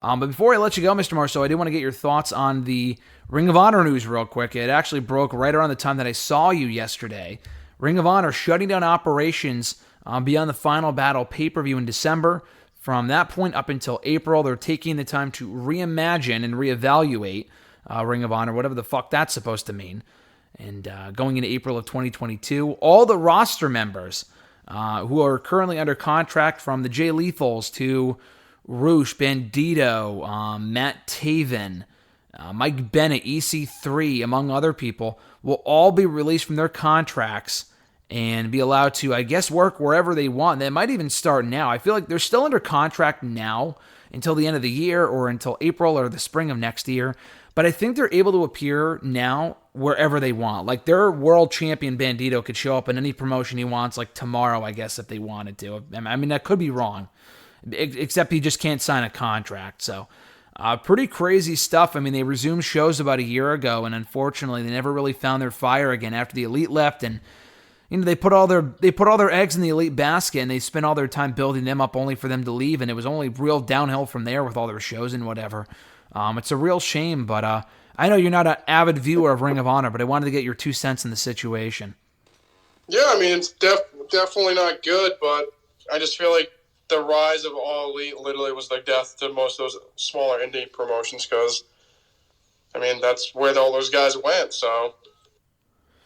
But before I let you go, Mr. Marceau, I do want to get your thoughts on the Ring of Honor news real quick. It actually broke right around the time that I saw you yesterday. Ring of Honor shutting down operations beyond the Final Battle pay-per-view in December. From that point up until April, they're taking the time to reimagine and reevaluate Ring of Honor, whatever the fuck that's supposed to mean. And going into April of 2022, all the roster members who are currently under contract, from the Jay Lethals to Roosh, Bandito, Matt Taven, Mike Bennett, EC3, among other people, will all be released from their contracts and be allowed to, I guess, work wherever they want. They might even start now. I feel like they're still under contract now until the end of the year or until April or the spring of next year. But I think they're able to appear now wherever they want. Like, their world champion Bandito could show up in any promotion he wants, like tomorrow, I guess, if they wanted to. I mean, that could be wrong, except he just can't sign a contract. So, pretty crazy stuff. I mean, they resumed shows about a year ago, and unfortunately, they never really found their fire again after the Elite left. And they put all their eggs in the Elite basket, and they spent all their time building them up only for them to leave. And it was only real downhill from there with all their shows and whatever. It's a real shame, but I know you're not an avid viewer of Ring of Honor, but I wanted to get your 2 cents in the situation. Yeah, I mean, it's definitely not good, but I just feel like the rise of All Elite literally was like death to most of those smaller indie promotions because, I mean, that's where all those guys went, so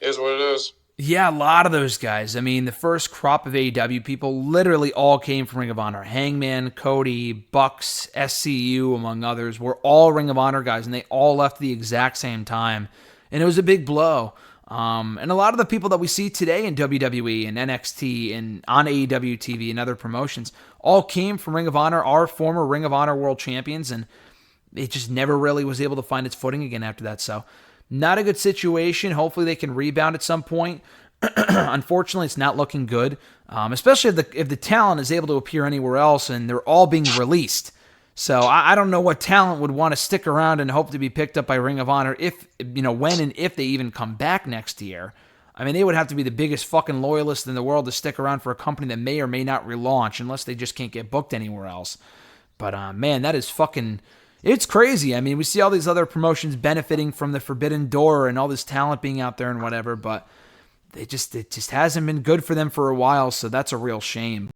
it is what it is. Yeah, a lot of those guys. I mean, the first crop of AEW people literally all came from Ring of Honor. Hangman, Cody, Bucks, SCU, among others, were all Ring of Honor guys, and they all left at the exact same time. And it was a big blow. And a lot of the people that we see today in WWE and NXT and on AEW TV and other promotions all came from Ring of Honor, our former Ring of Honor world champions, and it just never really was able to find its footing again after that. So, not a good situation. Hopefully they can rebound at some point. Unfortunately, it's not looking good, especially if the talent is able to appear anywhere else and they're all being released. So I don't know what talent would want to stick around and hope to be picked up by Ring of Honor when and if they even come back next year. I mean, they would have to be the biggest fucking loyalists in the world to stick around for a company that may or may not relaunch unless they just can't get booked anywhere else. But man, that is fucking... It's crazy. I mean, we see all these other promotions benefiting from the Forbidden Door and all this talent being out there and whatever, but it just hasn't been good for them for a while, so that's a real shame.